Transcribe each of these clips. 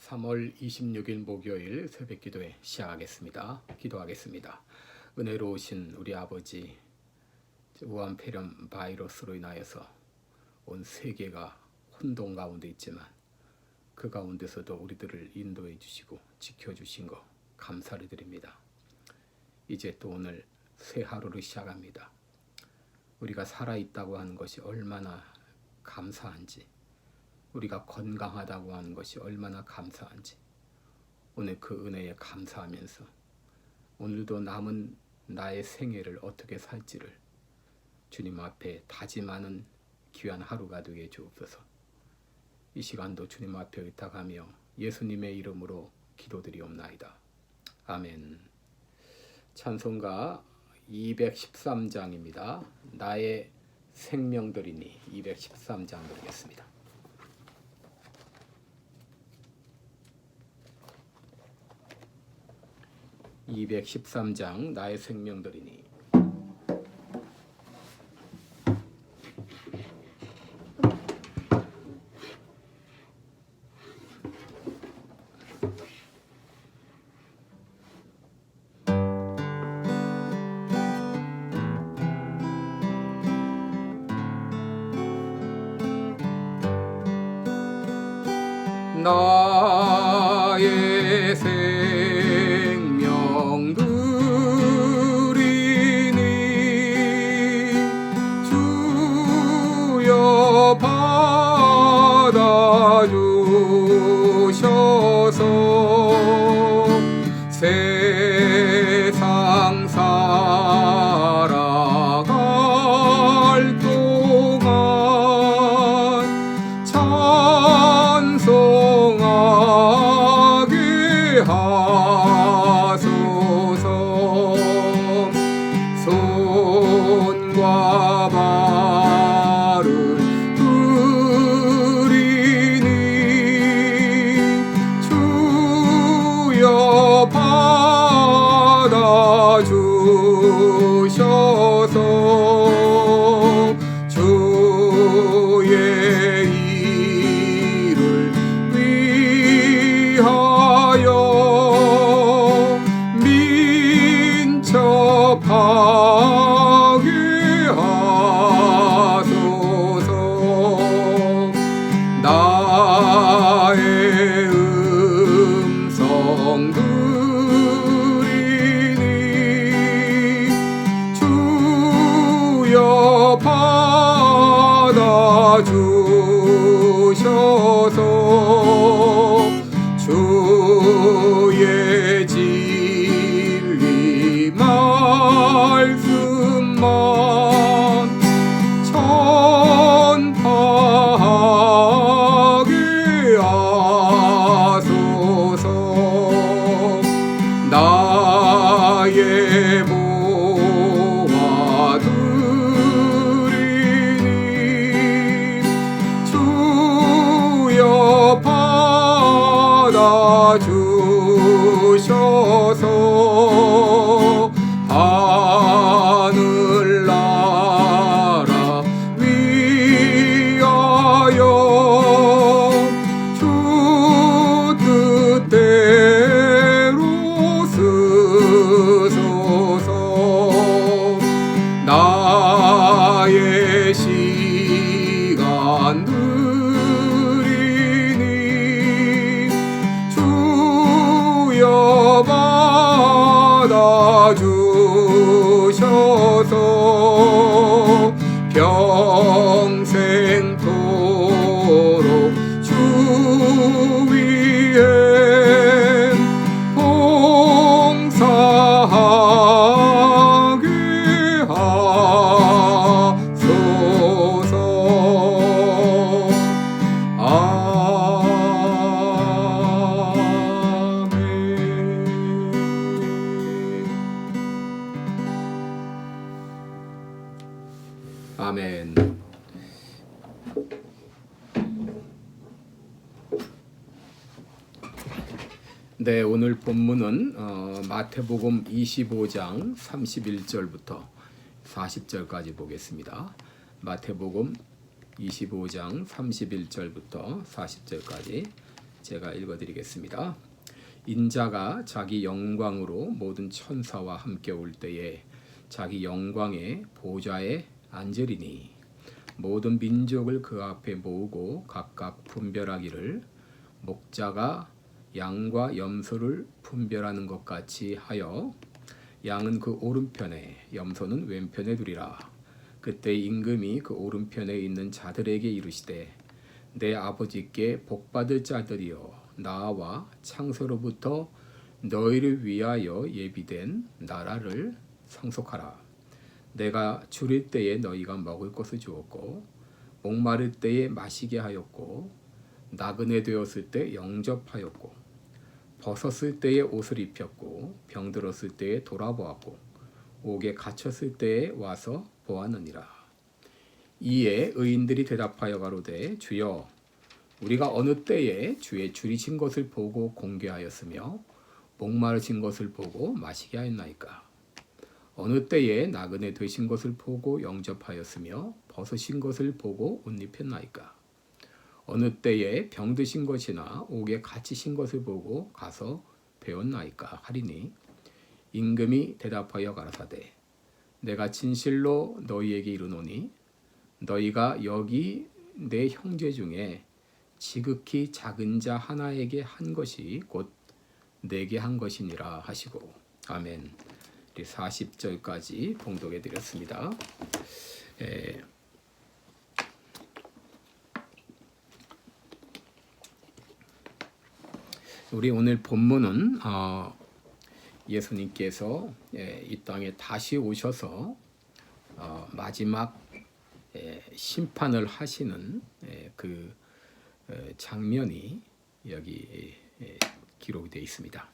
3월 26일 목요일 새벽 기도회 시작하겠습니다. 기도하겠습니다. 은혜로우신 우리 아버지, 우한폐렴 바이러스로 인하여서 온 세계가 혼돈 가운데 있지만 그 가운데서도 우리들을 인도해 주시고 지켜주신 거 감사를 드립니다. 이제 또 오늘 새 하루를 시작합니다. 우리가 살아있다고 하는 것이 얼마나 감사한지, 우리가 건강하다고 하는 것이 얼마나 감사한지 오늘 그 은혜에 감사하면서 오늘도 남은 나의 생애를 어떻게 살지를 주님 앞에 다짐하는 귀한 하루가 되게 주옵소서. 이 시간도 주님 앞에 의탁하며 예수님의 이름으로 기도드리옵나이다. 아멘. 찬송가 213장입니다. 나의 생명들이니 213장 드리겠습니다. 213장 나의 생명들이니. 나의 생명들이니 주여 받아주셔서 세상 살아갈 동안 찬송하게 하소서. 손과 발을 들이니 주여 받아주셔서 주의 일을 위하여 민첩하게 하소서. 나의 음성 들이니 주여 받아주셔서 주의 진리 말씀만 전파하게 하소서. 나의 모아들이니 주여 받아주셔서 하늘나라 위하여 주 뜻대로 쓰소서. 나의 시간들이니 주여 받아주셔서 평생토록 주 위에 봉사하게 하소서. 아멘. 네, 오늘 본문은 마태복음 25장 31절부터 40절까지 보겠습니다. 마태복음 25장 31절부터 40절까지 제가 읽어드리겠습니다. 인자가 자기 영광으로 모든 천사와 함께 올 때에 자기 영광의 보좌에 앉으리니 모든 민족을 그 앞에 모으고 각각 분별하기를 목자가 양과 염소를 분별하는 것 같이 하여 양은 그 오른편에 염소는 왼편에 두리라. 그때 임금이 그 오른편에 있는 자들에게 이르시되 내 아버지께 복받을 자들이여 나와 창세로부터 너희를 위하여 예비된 나라를 상속하라. 내가 줄일 때에 너희가 먹을 것을 주었고 목마를 때에 마시게 하였고 나그네 되었을 때 영접하였고 벗었을 때에 옷을 입혔고 병들었을 때에 돌아보았고 옥에 갇혔을 때에 와서 보았느니라. 이에 의인들이 대답하여 가로되 주여 우리가 어느 때에 주의 줄이신 것을 보고 공개하였으며 목마르신 것을 보고 마시게 하였나이까. 어느 때에 나그네 되신 것을 보고 영접하였으며 벗으신 것을 보고 옷 입혔나이까. 어느 때에 병드신 것이나 옥에 갇히신 것을 보고 가서 배웠나이까 하리니 임금이 대답하여 가라사대 내가 진실로 너희에게 이르노니 너희가 여기 내 형제 중에 지극히 작은 자 하나에게 한 것이 곧 내게 한 것이니라 하시고 아멘. 40절까지 봉독해 드렸습니다. 우리 오늘 본문은 예수님께서 이 땅에 다시 오셔서 마지막 심판을 하시는 그 장면이 여기 기록이 되어 있습니다.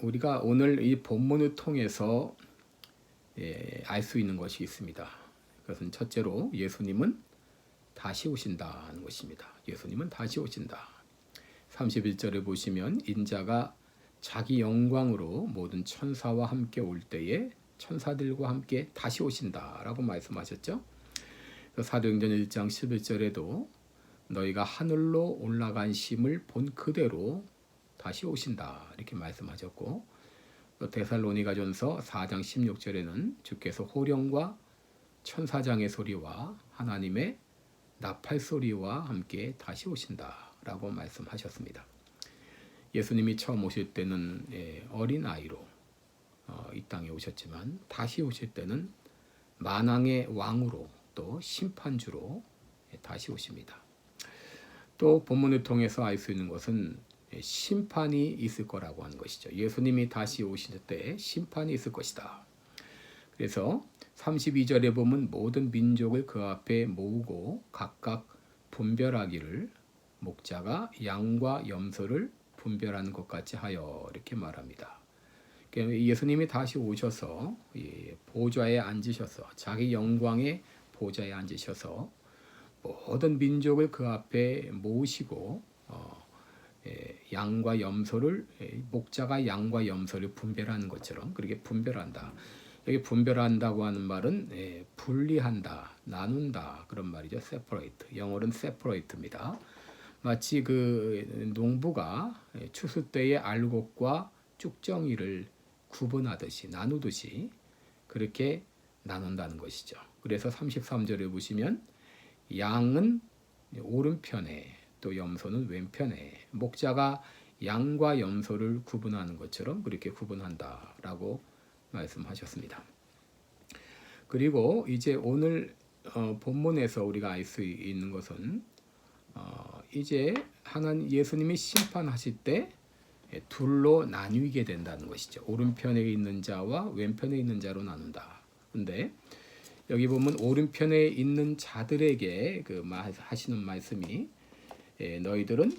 우리가 오늘 이 본문을 통해서 알 수 있는 것이 있습니다. 그것은 첫째로 예수님은 다시 오신다는 것입니다. 예수님은 다시 오신다. 31절에 보시면 인자가 자기 영광으로 모든 천사와 함께 올 때에 천사들과 함께 다시 오신다라고 말씀하셨죠. 사도행전 1장 11절에도 너희가 하늘로 올라간 심을 본 그대로 다시 오신다 이렇게 말씀하셨고 또 데살로니가전서 4장 16절에는 주께서 호령과 천사장의 소리와 하나님의 나팔 소리와 함께 다시 오신다라고 말씀하셨습니다. 예수님이 처음 오실 때는 어린 아이로 이 땅에 오셨지만 다시 오실 때는 만왕의 왕으로 또 심판주로 다시 오십니다. 또 본문을 통해서 알 수 있는 것은 심판이 있을 거라고 하는 것이죠. 예수님이 다시 오실 때 심판이 있을 것이다. 그래서 32절에 보면 모든 민족을 그 앞에 모으고 각각 분별하기를 목자가 양과 염소를 분별하는 것 같이 하여 이렇게 말합니다. 예수님이 다시 오셔서 보좌에 앉으셔서 자기 영광의 보좌에 앉으셔서 모든 민족을 그 앞에 모으시고 양과 염소를 목자가 양과 염소를 분별하는 것처럼 그렇게 분별한다. 여기 분별한다고 하는 말은 분리한다, 나눈다 그런 말이죠. separate. 영어로는 separate입니다. 마치 그 농부가 추수 때의 알곡과 쭉정이를 구분하듯이 나누듯이 그렇게 나눈다는 것이죠. 그래서 33절에 보시면 양은 오른편에 또 염소는 왼편에 목자가 양과 염소를 구분하는 것처럼 그렇게 구분한다라고 말씀하셨습니다. 그리고 이제 오늘 본문에서 우리가 알 수 있는 것은 이제 하나님 예수님이 심판하실 때 둘로 나뉘게 된다는 것이죠. 오른편에 있는 자와 왼편에 있는 자로 나눈다. 근데 여기 보면 오른편에 있는 자들에게 그 하시는 말씀이 너희들은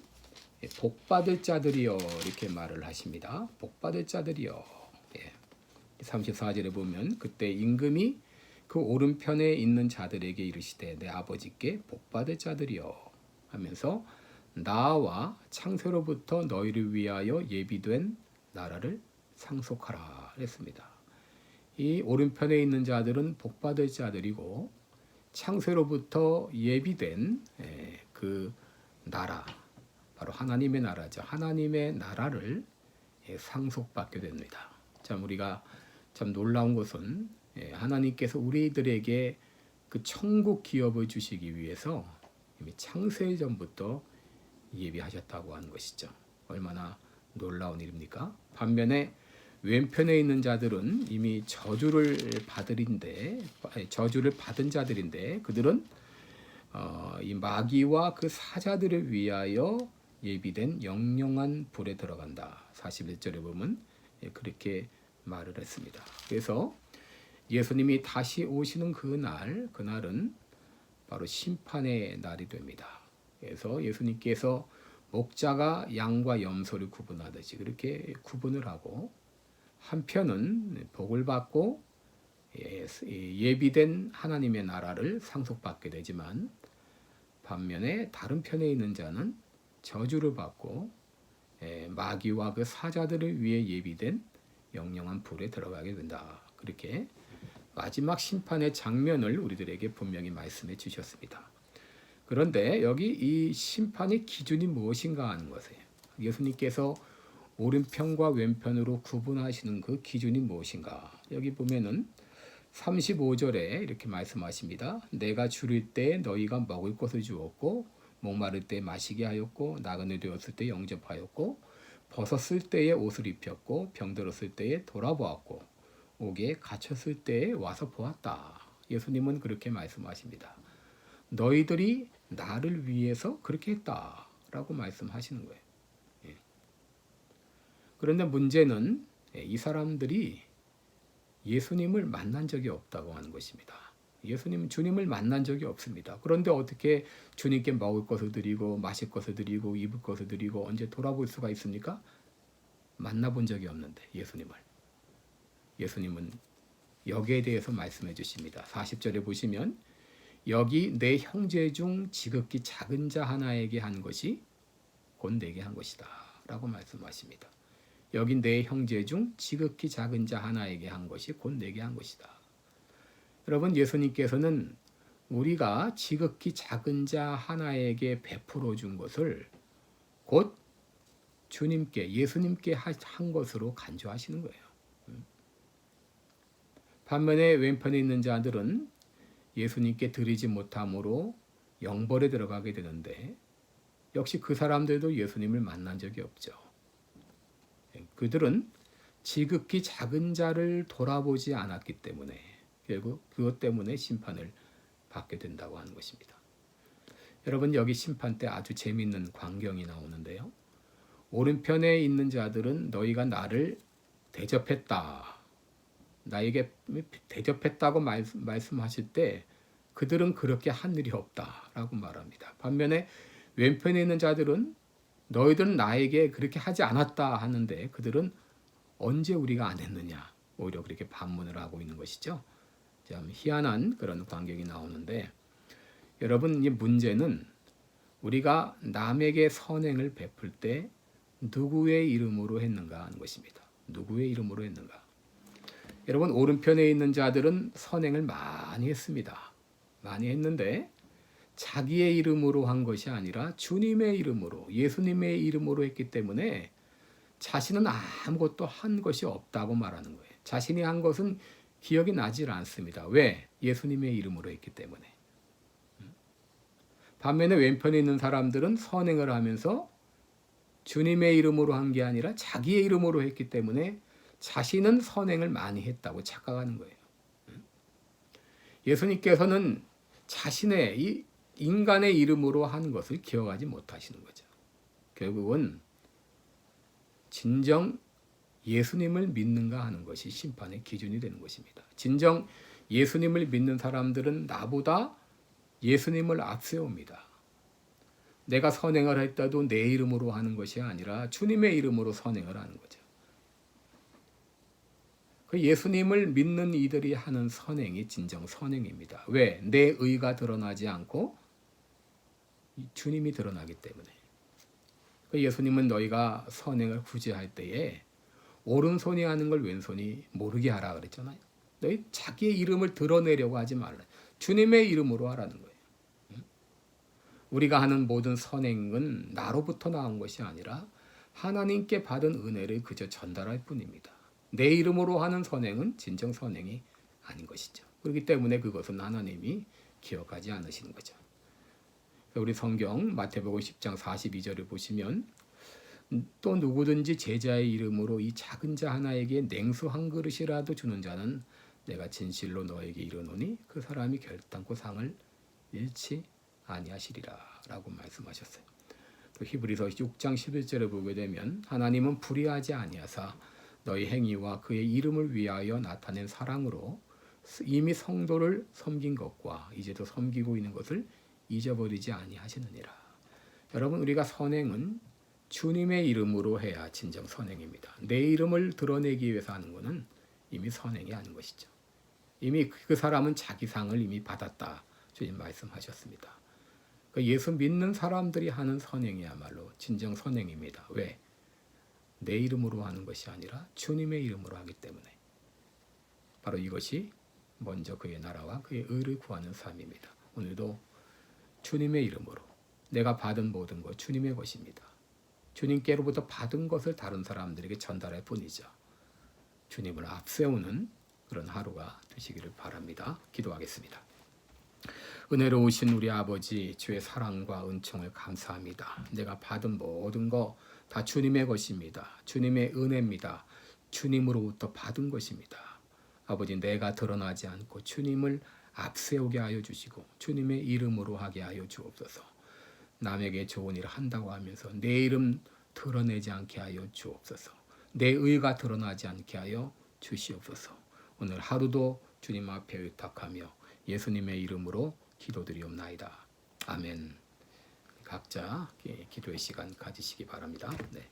복받을 자들이여 이렇게 말을 하십니다. 복받을 자들이여. 34절에 보면 그때 임금이 그 오른편에 있는 자들에게 이르시되 내 아버지께 복받을 자들이여 하면서 나와 창세로부터 너희를 위하여 예비된 나라를 상속하라 했습니다. 이 오른편에 있는 자들은 복받을 자들이고 창세로부터 예비된 그 나라, 바로 하나님의 나라죠. 하나님의 나라를 상속받게 됩니다. 참 우리가 참 놀라운 것은 하나님께서 우리들에게 그 천국 기업을 주시기 위해서 이미 창세 전부터 예비하셨다고 하는 것이죠. 얼마나 놀라운 일입니까? 반면에 왼편에 있는 자들은 이미 저주를 받은 자들인데 그들은 이 마귀와 그 사자들을 위하여 예비된 영영한 불에 들어간다. 41절에 보면 그렇게 말을 했습니다. 그래서 예수님이 다시 오시는 그날은 바로 심판의 날이 됩니다. 그래서 예수님께서 목자가 양과 염소를 구분하듯이 그렇게 구분을 하고 한편은 복을 받고 예비된 하나님의 나라를 상속받게 되지만 반면에 다른 편에 있는 자는 저주를 받고 마귀와 그 사자들을 위해 예비된 영영한 불에 들어가게 된다. 그렇게 마지막 심판의 장면을 우리들에게 분명히 말씀해 주셨습니다. 그런데 여기 이 심판의 기준이 무엇인가 하는 것이에요. 예수님께서 오른편과 왼편으로 구분하시는 그 기준이 무엇인가. 여기 보면은 35절에 이렇게 말씀하십니다. 내가 줄일 때 너희가 먹을 것을 주었고 목마를 때 마시게 하였고 나그네 되었을 때 영접하였고 벗었을 때에 옷을 입혔고 병들었을 때에 돌아보았고 옥에 갇혔을 때에 와서 보았다. 예수님은 그렇게 말씀하십니다. 너희들이 나를 위해서 그렇게 했다라고 말씀하시는 거예요. 그런데 문제는 이 사람들이 예수님을 만난 적이 없다고 하는 것입니다. 주님을 만난 적이 없습니다. 그런데 어떻게 주님께 먹을 것을 드리고 마실 것을 드리고 입을 것을 드리고 언제 돌아볼 수가 있습니까? 만나본 적이 없는데 예수님은 여기에 대해서 말씀해 주십니다. 40절에 보시면 여기 내 형제 중 지극히 작은 자 하나에게 한 것이 곧 내게 한 것이다 라고 말씀하십니다. 여기 내 형제 중 지극히 작은 자 하나에게 한 것이 곧 내게 한 것이다. 여러분, 예수님께서는 우리가 지극히 작은 자 하나에게 베풀어 준 것을 곧 예수님께 한 것으로 간주하시는 거예요. 반면에 왼편에 있는 자들은 예수님께 드리지 못함으로 영벌에 들어가게 되는데 역시 그 사람들도 예수님을 만난 적이 없죠. 그들은 지극히 작은 자를 돌아보지 않았기 때문에 결국 그것 때문에 심판을 받게 된다고 하는 것입니다. 여러분, 여기 심판 때 아주 재미있는 광경이 나오는데요. 오른편에 있는 자들은 너희가 나를 대접했다. 나에게 대접했다고 말씀하실 때 그들은 그렇게 한 일이 없다라고 말합니다. 반면에 왼편에 있는 자들은 너희들은 나에게 그렇게 하지 않았다 하는데 그들은 언제 우리가 안 했느냐 오히려 그렇게 반문을 하고 있는 것이죠. 참 희한한 그런 광경이 나오는데 여러분, 이 문제는 우리가 남에게 선행을 베풀 때 누구의 이름으로 했는가 하는 것입니다. 누구의 이름으로 했는가. 여러분, 오른편에 있는 자들은 선행을 많이 했습니다. 많이 했는데 자기의 이름으로 한 것이 아니라 주님의 이름으로, 예수님의 이름으로 했기 때문에 자신은 아무것도 한 것이 없다고 말하는 거예요. 자신이 한 것은 기억이 나질 않습니다. 왜? 예수님의 이름으로 했기 때문에. 반면에 왼편에 있는 사람들은 선행을 하면서 주님의 이름으로 한 게 아니라 자기의 이름으로 했기 때문에 자신은 선행을 많이 했다고 착각하는 거예요. 예수님께서는 자신의 이 인간의 이름으로 한 것을 기억하지 못하시는 거죠. 결국은 진정 예수님을 믿는가 하는 것이 심판의 기준이 되는 것입니다. 진정 예수님을 믿는 사람들은 나보다 예수님을 앞세웁니다. 내가 선행을 했다도 내 이름으로 하는 것이 아니라 주님의 이름으로 선행을 하는 거죠. 그 예수님을 믿는 이들이 하는 선행이 진정 선행입니다. 왜? 내 의가 드러나지 않고 주님이 드러나기 때문에. 그 예수님은 너희가 선행을 굳이 할 때에 오른손이 하는 걸 왼손이 모르게 하라 그랬잖아요. 너희 자기의 이름을 드러내려고 하지 말라. 주님의 이름으로 하라는 거예요. 우리가 하는 모든 선행은 나로부터 나온 것이 아니라 하나님께 받은 은혜를 그저 전달할 뿐입니다. 내 이름으로 하는 선행은 진정 선행이 아닌 것이죠. 그렇기 때문에 그것은 하나님이 기억하지 않으시는 거죠. 우리 성경 마태복음 10장 42절을 보시면 또 누구든지 제자의 이름으로 이 작은 자 하나에게 냉수 한 그릇이라도 주는 자는 내가 진실로 너에게 이르노니 그 사람이 결단코 상을 잃지 아니하시리라 라고 말씀하셨어요. 또 히브리서 6장 11절에 보게 되면 하나님은 불의하지 아니하사 너희 행위와 그의 이름을 위하여 나타낸 사랑으로 이미 성도를 섬긴 것과 이제도 섬기고 있는 것을 잊어버리지 아니하시느니라. 여러분, 우리가 선행은 주님의 이름으로 해야 진정 선행입니다. 내 이름을 드러내기 위해서 하는 것은 이미 선행이 아닌 것이죠. 이미 그 사람은 자기 상을 이미 받았다. 주님 말씀하셨습니다. 예수 믿는 사람들이 하는 선행이야말로 진정 선행입니다. 왜? 내 이름으로 하는 것이 아니라 주님의 이름으로 하기 때문에. 바로 이것이 먼저 그의 나라와 그의 의를 구하는 삶입니다. 오늘도 주님의 이름으로 내가 받은 모든 것 주님의 것입니다. 주님께로부터 받은 것을 다른 사람들에게 전달할 뿐이죠. 주님을 앞세우는 그런 하루가 되시기를 바랍니다. 기도하겠습니다. 은혜로우신 우리 아버지, 주의 사랑과 은총을 감사합니다. 내가 받은 모든 거 다 주님의 것입니다. 주님의 은혜입니다. 주님으로부터 받은 것입니다. 아버지, 내가 드러나지 않고 주님을 앞세우게 하여 주시고 주님의 이름으로 하게 하여 주옵소서. 남에게 좋은 일을 한다고 하면서 내 이름 드러내지 않게 하여 주옵소서. 내 의가 드러나지 않게 하여 주시옵소서. 오늘 하루도 주님 앞에 의탁하며 예수님의 이름으로 기도드리옵나이다. 아멘. 각자 기도의 시간 가지시기 바랍니다. 네.